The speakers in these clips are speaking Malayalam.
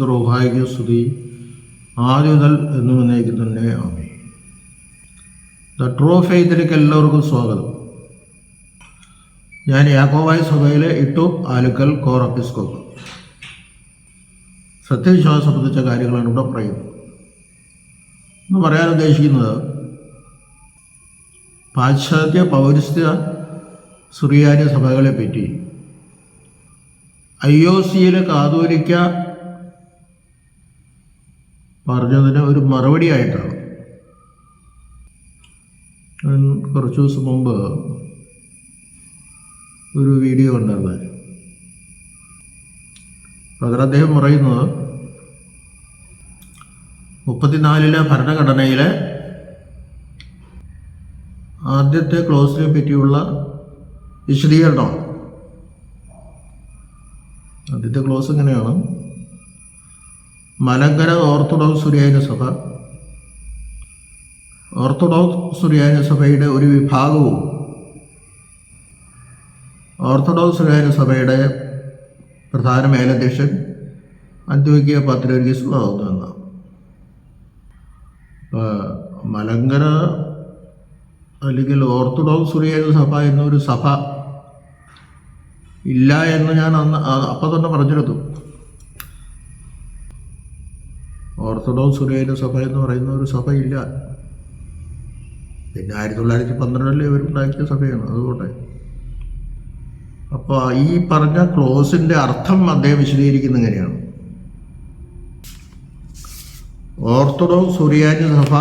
പരിശുദ്ധ റൂഹായിക്ക് സ്തുതി ആദ്യം മുതൽ എന്നും എന്നേക്കും തന്നെ ആമേൻ. ദ ട്രൂ ഫെയ്ത്തിലേക്ക് എല്ലാവർക്കും സ്വാഗതം. ഞാൻ യാക്കോബായ സഭയിലെ ഇട്ടു ആലുക്കൽ കോർ എപ്പിസ്കോപ്പ്. സത്യവിശ്വാസം സംബന്ധിച്ച കാര്യങ്ങളാണ് ഇവിടെ പറയുന്നത്. എന്ന് പറയാൻ ഉദ്ദേശിക്കുന്നത് പാശ്ചാത്യ പൗരസ്ത്യ സുറിയാനി സഭകളെ പറ്റി IOC-യിലെ കാതോലിക്ക പറഞ്ഞതിന് ഒരു മറുപടിയായിട്ടാണ്. ഞാൻ കുറച്ച് ദിവസം മുമ്പ് ഒരു വീഡിയോ കണ്ടായിരുന്നു. അതിൽ അദ്ദേഹം പറയുന്നത് 34-ലെ ഭരണഘടനയിലെ ആദ്യത്തെ ക്ലോസിനെ പറ്റിയുള്ള വിശദീകരണമാണ്. ആദ്യത്തെ ക്ലോസ് ഇങ്ങനെയാണ്: മലങ്കര ഓർത്തഡോക്സ് സുറിയാനി സഭ ഓർത്തഡോക്സ് സുറിയാനി സഭയുടെ ഒരു വിഭാഗവും ഓർത്തഡോക്സ് സുറിയാനി സഭയുടെ പ്രധാന മേലധ്യക്ഷൻ അന്ത്യോക്യ പാത്രിയർക്കീസ് ആകുന്നു എന്നാണ്. മലങ്കര അല്ലെങ്കിൽ ഓർത്തഡോക്സ് സുറിയാനി സഭ എന്നൊരു സഭ ഇല്ല എന്ന് ഞാൻ അപ്പം തന്നെ പറഞ്ഞെടുത്തു. ഓർത്തഡോക്സ് സുറിയാനി സഭ എന്ന് പറയുന്ന ഒരു സഭ ഇല്ല. പിന്നെ 1912 ഇവരുണ്ടാക്കിയ സഭയാണ്, അതുകൊണ്ടേ. അപ്പോൾ ഈ പറഞ്ഞ ക്ലോസിൻ്റെ അർത്ഥം അദ്ദേഹം വിശദീകരിക്കുന്നത് എങ്ങനെയാണ്: ഓർത്തഡോക്സ് സുറിയാനി സഭ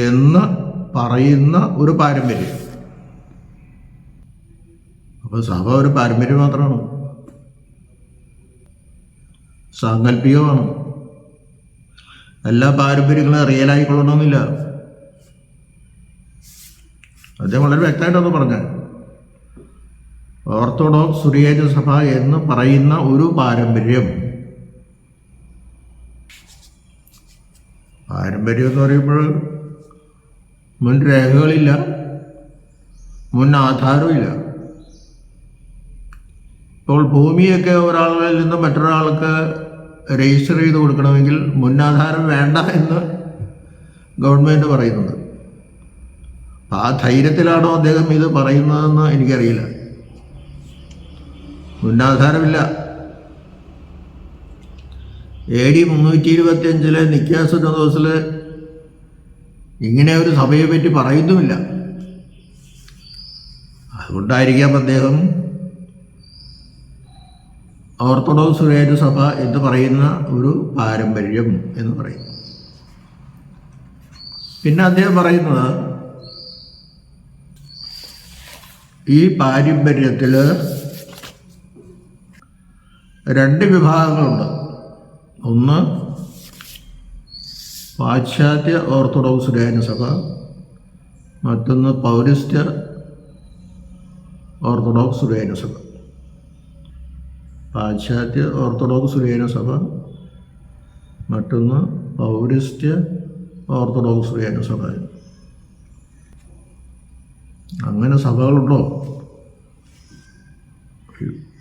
എന്ന് പറയുന്ന ഒരു പാരമ്പര്യം. അപ്പോൾ സഭ ഒരു പാരമ്പര്യം മാത്രമാണ്, സാങ്കല്പികമാണ്. എല്ലാ പാരമ്പര്യങ്ങളും റിയലായിക്കൊള്ളണമെന്നില്ല. അദ്ദേഹം വളരെ വ്യക്തമായിട്ടൊന്ന് പറഞ്ഞ ഓർത്തഡോക്സ് സുറിയാനി സഭ എന്ന് പറയുന്ന ഒരു പാരമ്പര്യം എന്ന് പറയുമ്പോൾ മുൻ രേഖകളില്ല, മുൻ ആധാരമില്ല. ഇപ്പോൾ ഭൂമിയൊക്കെ ഒരാളിൽ നിന്ന് മറ്റൊരാൾക്ക് രജിസ്റ്റർ ചെയ്ത് കൊടുക്കണമെങ്കിൽ മുന്നാധാരം വേണ്ട എന്ന് ഗവൺമെൻറ് പറയുന്നത്. ആ ധൈര്യത്തിലാണോ അദ്ദേഹം ഇത് പറയുന്നതെന്ന് എനിക്കറിയില്ല. മുന്നാധാരമില്ല. AD 325 നിക്യാ സിനോദോസിൽ ഇങ്ങനെ ഒരു സഭയെ പറ്റി പറയുന്നുമില്ല. അതുകൊണ്ടായിരിക്കാം അദ്ദേഹം ഓർത്തഡോക്സ് സുറിയാനി സഭ എന്ന് പറയുന്ന ഒരു പാരമ്പര്യം എന്ന് പറയും. പിന്നെ അദ്ദേഹം പറയുന്നത് ഈ പാരമ്പര്യത്തിൽ 2 വിഭാഗങ്ങളുണ്ട്. ഒന്ന് പാശ്ചാത്യ ഓർത്തഡോക്സ് സുറിയാനി സഭ, മറ്റൊന്ന് പൗരസ്ത്യ ഓർത്തഡോക്സ് സുറിയാനി സഭ. പാശ്ചാത്യ ഓർത്തഡോക്സ് സുറിയാനി സഭ, മറ്റൊന്ന് പൗരസ്ത്യ ഓർത്തഡോക്സ് സുറിയാനി സഭ. അങ്ങനെ സഭകളുണ്ടോ?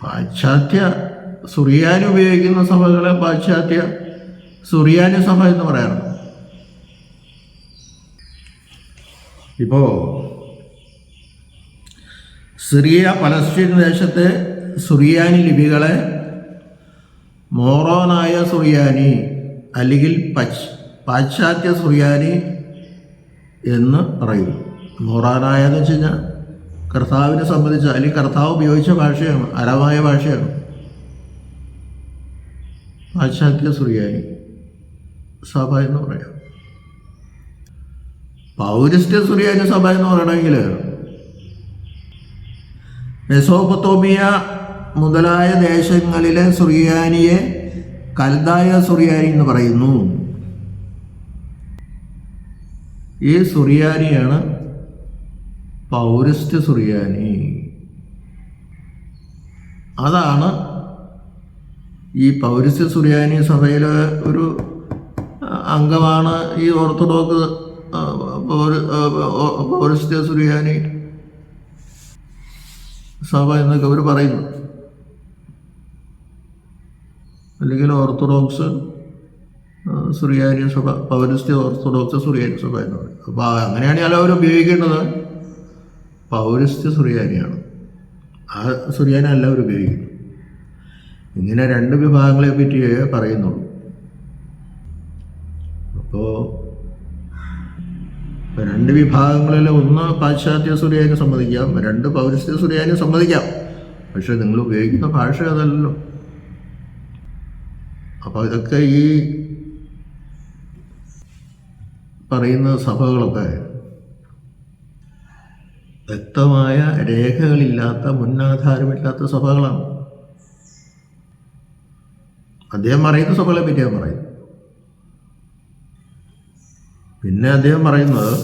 പാശ്ചാത്യ സുറിയാനി ഉപയോഗിക്കുന്ന സഭകളെ പാശ്ചാത്യ സുറിയാനി സഭ എന്ന് പറയാറുണ്ട്. ഇപ്പോൾ സിറിയ പലസ്തീൻ ദേശത്തെ സുറിയാനി ലിപികളെ മോറോനായ സുറിയാനി അല്ലെങ്കിൽ പാശ്ചാത്യ സുറിയാനി എന്ന് പറയും. മോറാനായ എന്ന് വെച്ച് കഴിഞ്ഞാൽ കർത്താവിനെ സംബന്ധിച്ച അല്ലെങ്കിൽ കർത്താവ് ഉപയോഗിച്ച ഭാഷയാണ്, അരമായ ഭാഷയാണ്. പാശ്ചാത്യ സുറിയാനി സഭ എന്ന് പറയാം. പൗരസ്ത്യ സുറിയാനി സഭ എന്ന് പറയണമെങ്കിൽ മെസോപ്പൊത്തോമിയ മുതലായ ദേശങ്ങളിലെ സുറിയാനിയെ കൽദായ സുറിയാനി എന്ന് പറയുന്നു. ഈ സുറിയാനിയാണ് പൗരസ്ത്യ സുറിയാനി. അതാണ് ഈ പൗരസ്ത്യ സുറിയാനി സഭയിലെ ഒരു അംഗമാണ് ഈ ഓർത്തഡോക്സ് പൗരസ്ത്യ സുറിയാനി സഭ എന്നൊക്കെ അവർ പറയുന്നു. അല്ലെങ്കിൽ ഓർത്തഡോക്സ് സുറിയാനി സഭ, പൗരസ്ത്യ ഓർത്തഡോക്സ് സുറിയാനി സഭ എന്ന് പറയും. അപ്പോൾ അങ്ങനെയാണെങ്കിൽ അവർ ഉപയോഗിക്കേണ്ടത് പൗരസ്ത്യ സുറിയാനിയാണ്. ആ സുറിയാനി അല്ല അവർ ഉപയോഗിക്കുന്നത്. ഇങ്ങനെ രണ്ട് വിഭാഗങ്ങളെ പറ്റിയേ പറയുന്നുള്ളൂ. അപ്പോൾ രണ്ട് വിഭാഗങ്ങളിൽ ഒന്ന് പാശ്ചാത്യ സുറിയാനി സമ്മതിക്കാം, രണ്ട് പൗരസ്ത്യ സുറിയാനി സമ്മതിക്കാം. പക്ഷെ നിങ്ങൾ ഉപയോഗിക്കുന്ന ഭാഷ അതല്ലല്ലോ. അപ്പോൾ ഇതൊക്കെ ഈ പറയുന്ന സഭകളൊക്കെ വ്യക്തമായ രേഖകളില്ലാത്ത, മുന്നാധാരമില്ലാത്ത സഭകളാണ്. അദ്ദേഹം പറയുന്ന സഭകളെ പറ്റിയാണ് പറയുന്നത്. പിന്നെ അദ്ദേഹം പറയുന്നത്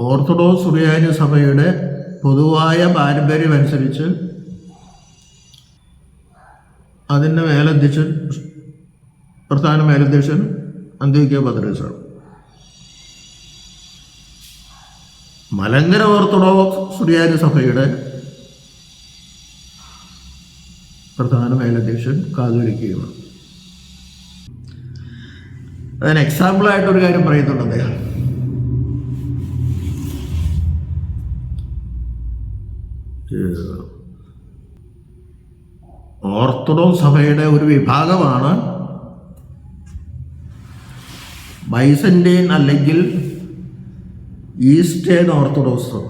ഓർത്തഡോക്സ് സുറിയാനി സഭയുടെ പൊതുവായ പാരമ്പര്യം അനുസരിച്ച് അതിൻ്റെ മേലധ്യക്ഷൻ, പ്രധാന മേലധ്യക്ഷൻ അന്ത്യോക്യ പത്രോസാണ്. മലങ്കര ഓർത്തഡോക്സ് സുറിയാനി സഭയുടെ പ്രധാന മേലധ്യക്ഷൻ കാതോലിക്കയുമാണ്. അതിന് എക്സാമ്പിളായിട്ടൊരു കാര്യം പറയുന്നുണ്ട് അദ്ദേഹം. ഓർത്തഡോക്സ് സഭയുടെ ഒരു വിഭാഗമാണ് ബൈസന്റൈൻ അല്ലെങ്കിൽ ഈസ്റ്റേൺ ഓർത്തഡോക്സ് സഭ.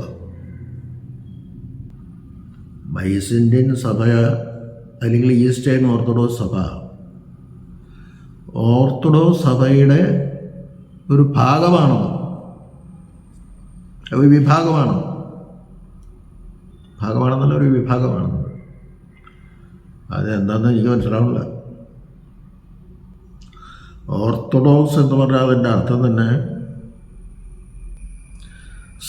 ബൈസന്റൈൻ സഭ അല്ലെങ്കിൽ ഈസ്റ്റേൺ ഓർത്തഡോക്സ് സഭ ഓർത്തഡോക്സ് സഭയുടെ ഒരു ഭാഗമാണെന്ന്, ഒരു വിഭാഗമാണെന്ന്, ഭാഗമാണെന്നല്ല ഒരു വിഭാഗമാണെന്ന്. അതെന്താണെന്ന് എനിക്ക് മനസ്സിലാവില്ല. ഓർത്തഡോക്സ് എന്ന് പറഞ്ഞാൽ അതിൻ്റെ അർത്ഥം തന്നെ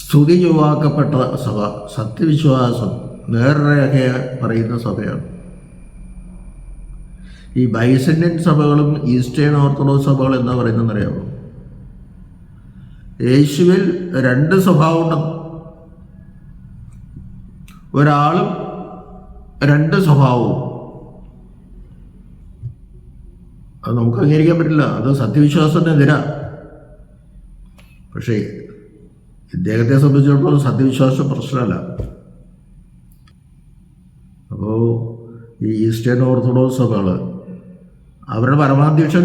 സ്തുതി ചൊവ്വാക്കപ്പെട്ട സഭ, സത്യവിശ്വാസം, നേർരേഖയെ പറയുന്ന സഭയാണ്. ഈ ബൈസന്റൈൻ സഭകളും ഈസ്റ്റേൺ ഓർത്തഡോക്സ് സഭകൾ എന്താ പറയുന്നതെന്നറിയാമോ? യേശുവിൽ രണ്ട് സ്വഭാവമുണ്ട്. ഒരാളും രണ്ട് സ്വഭാവവും. അത് നമുക്ക് അംഗീകരിക്കാൻ പറ്റില്ല. അത് സത്യവിശ്വാസത്തിനെതിരാ. പക്ഷേ ഇദ്ദേഹത്തെ സംബന്ധിച്ചിടത്തോളം സത്യവിശ്വാസം പ്രശ്നമല്ല. അപ്പോൾ ഈ ഈസ്റ്റേൺ ഓർത്തഡോക്സ് സഭകൾ അവരുടെ പരമാധ്യക്ഷൻ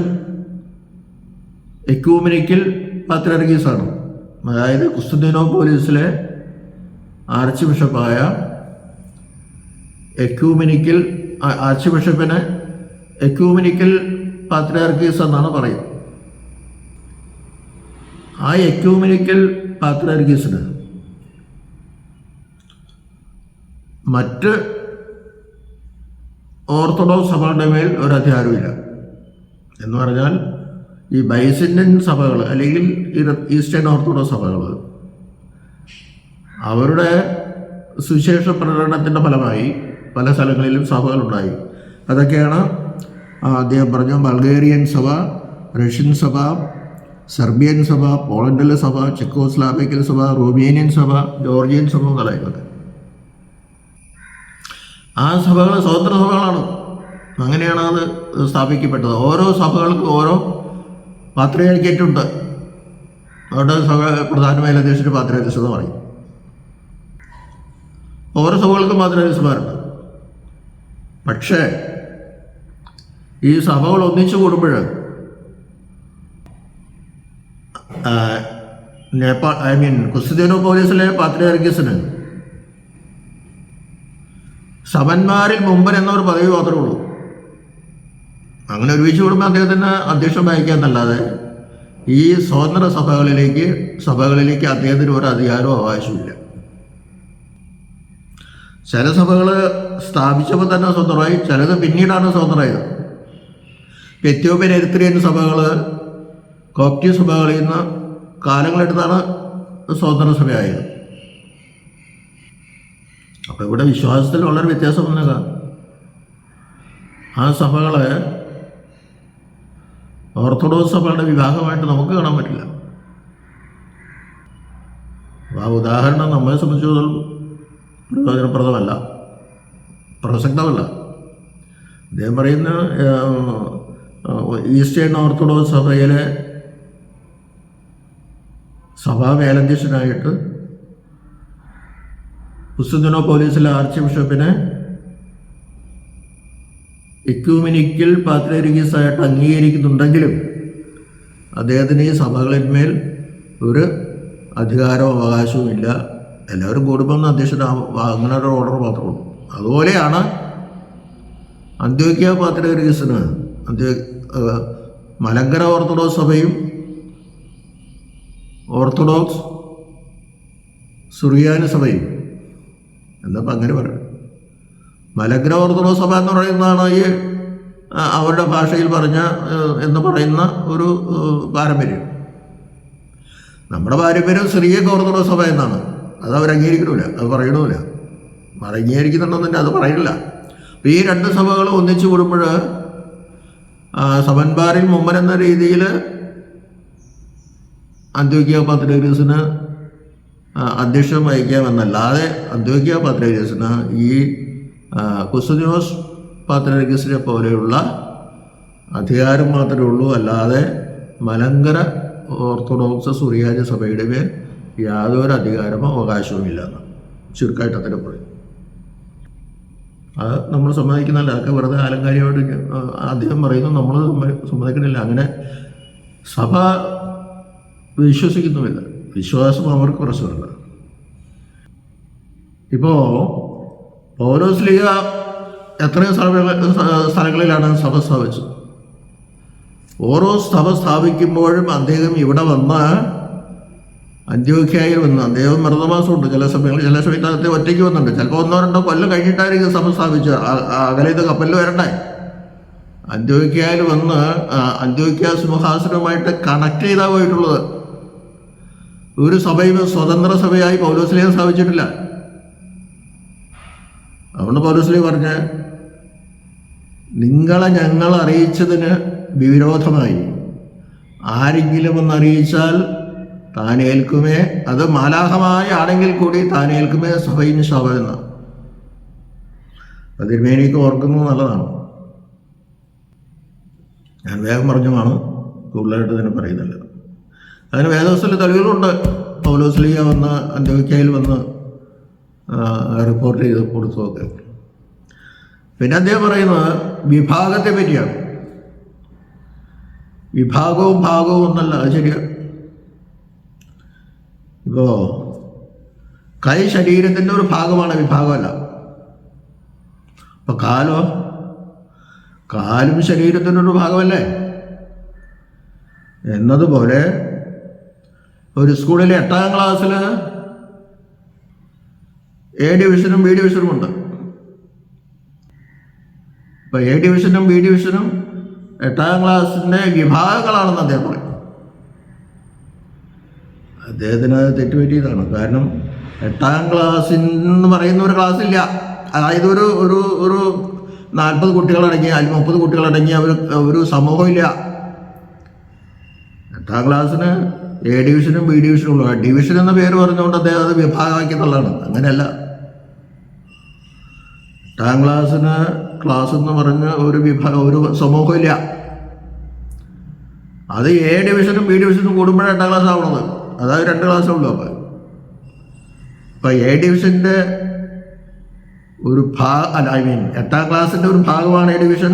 എക്യൂമെനിക്കൽ പാത്രിയാർക്കീസാണ്. അതായത് കുസ്തുന്തിനോപ്പോലിസിലെ ആർച്ച് ബിഷപ്പായ എക്യൂമെനിക്കൽ ആർച്ച് ബിഷപ്പിനെ എക്യൂമെനിക്കൽ പാത്രിയാർക്കീസ് എന്നാണ് പറയുന്നത്. ആ എക്യൂമെനിക്കൽ പാത്രിയാർക്കീസിന് മറ്റ് ഓർത്തഡോക്സ് സഭകളുടെ മേൽ ഒരു അധികാരമില്ല. എന്ന് പറഞ്ഞാൽ ഈ ബൈസന്റൈൻ സഭകൾ അല്ലെങ്കിൽ ഈസ്റ്റേൺ ഓർത്തഡോക്സ് സഭകൾ അവരുടെ സുവിശേഷ പ്രകടനത്തിൻ്റെ ഫലമായി പല സ്ഥലങ്ങളിലും സഭകളുണ്ടായി. അതൊക്കെയാണ് അദ്ദേഹം പറഞ്ഞ ബൾഗേറിയൻ സഭ, റഷ്യൻ സഭ, സെർബിയൻ സഭ, പോളണ്ടിലെ സഭ, ചെക്കോസ്ലാവേക്കിയൻ സഭ, റൊമേനിയൻ സഭ, ജോർജിയൻ സഭ മുതലായതൊക്കെ. ആ സഭകൾ സ്വതന്ത്ര സഭകളാണ്. അങ്ങനെയാണ് അത് സ്ഥാപിക്കപ്പെട്ടത്. ഓരോ സഭകൾക്ക് ഓരോ പാത്രിയാർക്കേറ്റുണ്ട്. അവരുടെ സഭ പ്രധാന മേലധ്യക്ഷന് പാത്രിയാർക്കീസ് പറയും. ഓരോ സഭകൾക്കും പാത്രിയാർക്കീസുമാരുണ്ട്. പക്ഷേ ഈ സഭകൾ ഒന്നിച്ചു കൂടുമ്പോൾ കുസ്തുന്തിനോപ്പോലിസിലെ പാത്രിയാർക്കീസിന് സഭന്മാരിൽ മുമ്പൻ എന്നൊരു പദവി മാത്രമേ ഉള്ളൂ. അങ്ങനെ ഒരുമിച്ച് കൂടുമ്പോൾ അദ്ദേഹത്തിന് അധ്യക്ഷൻ വഹിക്കാന്നല്ലാതെ ഈ സ്വതന്ത്ര സഭകളിലേക്ക് അദ്ദേഹത്തിന് ഒരു അധികാരവും അവകാശമില്ല. ചില സഭകൾ സ്ഥാപിച്ചപ്പോൾ തന്നെ സ്വതന്ത്രമായി, ചിലത് പിന്നീടാണ് സ്വതന്ത്രമായത്. എത്യോപ്യൻ എരിത്രിയൻ സഭകൾ കോപ്റ്റി സഭകളിൽ നിന്ന് കാലങ്ങളെടുത്താണ് സ്വതന്ത്ര സഭയായത്. അപ്പോൾ ഇവിടെ വിശ്വാസത്തിൽ വളരെ വ്യത്യാസം വന്നേക്കാം. ആ സഭകളെ ഓർത്തഡോക്സ് സഭകളുടെ വിഭാഗമായിട്ട് നമുക്ക് കാണാൻ പറ്റില്ല. ആ ഉദാഹരണം നമ്മെ സംബന്ധിച്ചിടത്തോളം പ്രയോജനപ്രദമല്ല. പ്രസക്തമല്ല. അദ്ദേഹം പറയുന്ന ഈസ്റ്റേൺ ഓർത്തഡോക്സ് സഭയിലെ സഭാ മേലധ്യക്ഷനായിട്ട് കുസ്തുന്തിനോപ്പോലീസിലെ ആർച്ച് ബിഷപ്പിനെ എക്യൂമെനിക്കൽ പാത്രിയർക്കീസായിട്ട് അംഗീകരിക്കുന്നുണ്ടെങ്കിലും അദ്ദേഹത്തിന് ഈ സഭകളിന്മേൽ ഒരു അധികാരവും അവകാശവും ഇല്ല. എല്ലാവരും കൂടുമ്പോൾ അധ്യക്ഷനാവും, അങ്ങനെ ഒരു ഓർഡർ മാത്രമുള്ളൂ. അതുപോലെയാണ് അന്ത്യോക്യ പാത്രിയർക്കീസിന് മലങ്കര ഓർത്തഡോക്സ് സഭയും ഓർത്തഡോക്സ് സുറിയാനി സഭയും എന്നപ്പോൾ അങ്ങനെ പറയും. മലങ്കര ഓർത്തഡോക്സ് സഭ എന്ന് പറയുന്നതാണ് ഈ അവരുടെ ഭാഷയിൽ പറഞ്ഞ എന്ന് പറയുന്ന ഒരു പാരമ്പര്യം. നമ്മുടെ പാരമ്പര്യം സിറിയക്ക് ഓർത്തഡോക്സ് സഭ എന്നാണ്. അത് അവർ അംഗീകരിക്കണില്ല, അത് പറയണമില്ല. അംഗീകരിക്കുന്നുണ്ടെന്നെ അത് പറയില്ല. അപ്പോൾ ഈ രണ്ട് സഭകൾ ഒന്നിച്ചു കൂടുമ്പോൾ സമൻപാറിൽ മുമ്പൻ എന്ന രീതിയിൽ അന്ത്യോക്യ പാത്രിയർക്കീസിന് അധ്യക്ഷം വഹിക്കാമെന്നല്ലാതെ അന്ത്യോക്യ പാത്രിയർക്കീസിന് ഈ കുസ്തുന്തിനോസ് പാത്രിയർക്കീസിനെ പോലെയുള്ള അധികാരം മാത്രമേ ഉള്ളൂ. അല്ലാതെ മലങ്കര ഓർത്തഡോക്സ് സുറിയാനി സഭയുടെ മേൽ യാതൊരു അധികാരമോ അവകാശവും ഇല്ലെന്ന് ചുരുക്കമായിട്ട് അത്തരം പറയും. അത് നമ്മൾ സമ്മതിക്കുന്നില്ല. അതൊക്കെ വെറുതെ ആലങ്കാരികമായിട്ട് അദ്ദേഹം പറയുന്നു, നമ്മൾ സമ്മതിക്കണില്ല. അങ്ങനെ സഭ വിശ്വസിക്കുന്നുമില്ല. വിശ്വാസം അവർക്ക് പ്രശ്നമല്ല. ഇപ്പോൾ പൗലോസ്ലീഹ എത്രയോ സ്ഥലങ്ങളിലാണ് സഭ സ്ഥാപിച്ചത്. ഓരോ സഭ സ്ഥാപിക്കുമ്പോഴും അദ്ദേഹം ഇവിടെ വന്ന് അന്ത്യോക്യയിൽ വന്ന്, അദ്ദേഹം മൃതമാസമുണ്ട് ചില സമയങ്ങളിൽ, ചില സമയത്ത് അദ്ദേഹം ഒറ്റയ്ക്ക് വന്നിട്ടുണ്ട്. ചിലപ്പോൾ 1-2 കൊല്ലം കഴിഞ്ഞിട്ടായിരിക്കും സഭ സ്ഥാപിച്ചത്. അകലെ ഇത് കപ്പലിൽ വരണ്ടേ. അന്ത്യോക്യയിൽ വന്ന് അന്ത്യോക്യ സിംഹാസനവുമായിട്ട് കണക്ട് ചെയ്താൽ പോയിട്ടുള്ളത്. ഒരു സഭയും സ്വതന്ത്ര സഭയായി പൗലോസ്ലീഹ സ്ഥാപിച്ചിട്ടില്ല. അതുകൊണ്ട് പൗലോസ്ലീഹ പറഞ്ഞ നിങ്ങളെ ഞങ്ങൾ അറിയിച്ചതിന് വിരോധമായി ആരെങ്കിലും ഒന്നറിയിച്ചാൽ താനേൽക്കുമേ, അത് മാലാഹമായ ആണെങ്കിൽ കൂടി താനേൽക്കുമേ സഭയിന് ശവ എന്ന്. അത് തിരുമേനിക്ക് ഓർക്കുന്നത് നല്ലതാണ്. ഞാൻ വേഗം പറഞ്ഞതാണ്, കൂടുതലായിട്ട് തന്നെ പറയുന്നില്ല. അതിന് വേദപുസ്തകത്തിൽ തെളിവുകളുണ്ട്. പൗലോസ്ലീഹ വന്ന് അന്ത്യോക്യയിൽ വന്ന് റിപ്പോർട്ട് ചെയ്ത് കൊടുത്തതൊക്കെ. പിന്നെ അദ്ദേഹം പറയുന്നത് വിഭാഗത്തെ പറ്റിയാണ്. വിഭാഗവും ഭാഗവും ഒന്നല്ല, അത് ശരിയാണ്. ഇപ്പോൾ കൈ ശരീരത്തിൻ്റെ ഒരു ഭാഗമാണ്, വിഭാഗമല്ല. അപ്പോൾ കാലും ശരീരത്തിൻ്റെ ഒരു ഭാഗമല്ലേ എന്നതുപോലെ ഒരു സ്കൂളിലെ 8ാം ക്ലാസ്സിൽ എ ഡിവിഷനും ബി ഡിവിഷനും ഉണ്ട്. ഇപ്പോൾ എ ഡിവിഷനും ബി ഡിവിഷനും 8ാം ക്ലാസ്സിൻ്റെ വിഭാഗങ്ങളാണെന്ന് അദ്ദേഹം പറയും. അദ്ദേഹത്തിന് അത് തെറ്റുപറ്റിയതാണ്. കാരണം 8ാം ക്ലാസ്സിന്ന് പറയുന്ന ഒരു ക്ലാസ്സില്ല. അതായത് ഒരു 40 കുട്ടികളടങ്ങി, അല്ലെങ്കിൽ 30 കുട്ടികളടങ്ങി ഒരു സമൂഹമില്ല. 8ാം ക്ലാസ്സിന് എ ഡിവിഷനും ബി ഡിവിഷനും ഉള്ളു. ഡിവിഷൻ എന്ന പേര് പറഞ്ഞുകൊണ്ട് അദ്ദേഹം അത് വിഭാഗമാക്കിയെന്നുള്ളതാണ്. അങ്ങനെയല്ല. 8ാം ക്ലാസ്സിന് ക്ലാസ് എന്ന് പറഞ്ഞ് ഒരു സമൂഹമില്ല. അത് എ ഡിവിഷനും ബി ഡിവിഷനും കൂടുമ്പോഴാണ് 8ാം ക്ലാസ് ആവുന്നത്. അതായത് 2 ക്ലാസ്സേ ഉള്ളൂ. അപ്പം എ ഡിവിഷൻ്റെ ഒരു 8ാം ക്ലാസ്സിൻ്റെ ഒരു ഭാഗമാണ് എ ഡിവിഷൻ.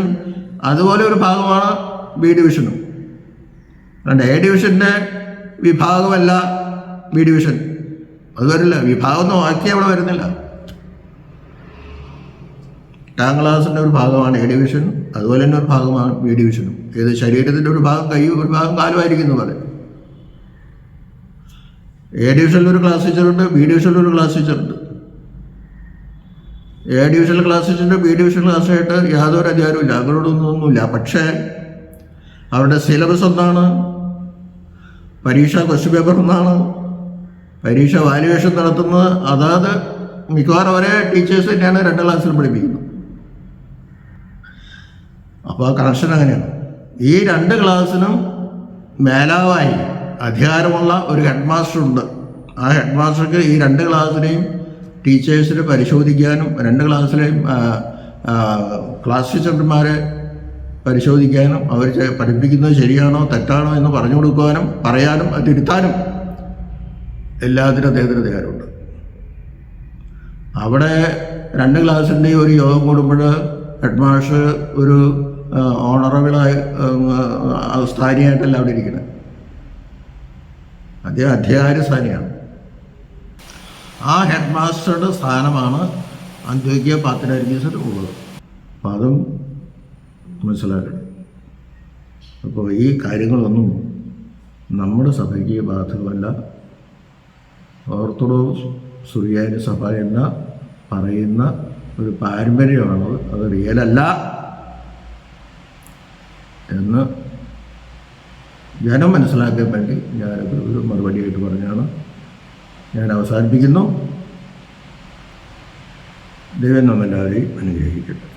അതുപോലെ ഒരു ഭാഗമാണ് ബി ഡിവിഷനും. അതുകൊണ്ട് എ ഡിവിഷൻ്റെ വിഭാഗമല്ല ബി ഡിവിഷൻ. അത് വരില്ല. വിഭാഗം ഒന്നും ആക്കി അവിടെ വരുന്നില്ല. 8ാം ക്ലാസ്സിൻ്റെ ഒരു ഭാഗമാണ് എ ഡിവിഷൻ, അതുപോലെ തന്നെ ഒരു ഭാഗമാണ് ബി ഡിവിഷനും. ഏത് ശരീരത്തിൻ്റെ ഒരു ഭാഗം കൈയും ഒരു ഭാഗം കാലുമായിരിക്കുന്നു പോലെ. എ ഡിവിഷനിൽ ഒരു ക്ലാസ് ടീച്ചറുണ്ട്, ബി ഡിവിഷനിൽ ഒരു ക്ലാസ് ടീച്ചറുണ്ട്. എ ഡിവിഷനിൽ ക്ലാസ് ടീച്ചറുണ്ട്, ബി ഡിവിഷനിൽ ക്ലാസ്സായിട്ട് യാതൊരു അധികാരവും ഇല്ല, അവരോടൊന്നുമില്ല. പക്ഷേ അവരുടെ സിലബസ് ഒന്നാണ്, പരീക്ഷ ക്വസ്റ്റ്യൻ പേപ്പർ ഒന്നാണ്, പരീക്ഷ വാല്യുവേഷൻ നടത്തുന്നത് അതാത് മിക്കവാറും ഒരേ ടീച്ചേഴ്സ് തന്നെയാണ് 2 ക്ലാസ്സിൽ പഠിപ്പിക്കുന്നത്. അപ്പോൾ ആ കണക്ഷൻ അങ്ങനെയാണ്. ഈ 2 ക്ലാസ്സിനും മേലാവായി അധികാരമുള്ള ഒരു ഹെഡ് മാസ്റ്റർ ഉണ്ട്. ആ ഹെഡ് മാസ്റ്റർക്ക് ഈ 2 ക്ലാസ്സിലെയും ടീച്ചേഴ്സിനെ പരിശോധിക്കാനും 2 ക്ലാസ്സിലെയും ക്ലാസ് ടീച്ചർമാരെ പരിശോധിക്കാനും അവർ പഠിപ്പിക്കുന്നത് ശരിയാണോ തെറ്റാണോ എന്ന് പറഞ്ഞു കൊടുക്കുവാനും പറയാനും അത് തിരുത്താനും എല്ലാത്തിനും അദ്ദേഹത്തിന് അധികാരമുണ്ട്. അവിടെ 2 ക്ലാസ്സിൻ്റെയും ഒരു യോഗം കൂടുമ്പോൾ ഹെഡ് മാസ്റ്റർ ഒരു ഓണറബിളായി സ്ഥാനിയായിട്ടല്ല അവിടെ ഇരിക്കുന്നത്. അദ്ദേഹം അധ്യാപക സ്ഥാനിയാണ്. ആ ഹെഡ് മാസ്റ്ററുടെ സ്ഥാനമാണ് അന്ത്യോക്യ പാത്രിയാർക്കീസിൽ ഉള്ളത്. അപ്പം അതും മനസ്സിലാക്കണം. അപ്പോൾ ഈ കാര്യങ്ങളൊന്നും നമ്മുടെ സഭയ്ക്ക് ബാധകമല്ല. ഓർത്തഡോക്സ് സുറിയാനി സഭ എന്ന പറയുന്ന ഒരു പാരമ്പര്യമാണത്, അത് റിയലല്ല എന്ന് ജനം മനസ്സിലാക്കാൻ വേണ്ടി ഞാനത് ഒരു മറുപടിയായിട്ട് പറഞ്ഞാണ് ഞാൻ അവസാനിപ്പിക്കുന്നു. ദൈവം നമ്മെല്ലാവരെയും അനുഗ്രഹിക്കട്ടെ.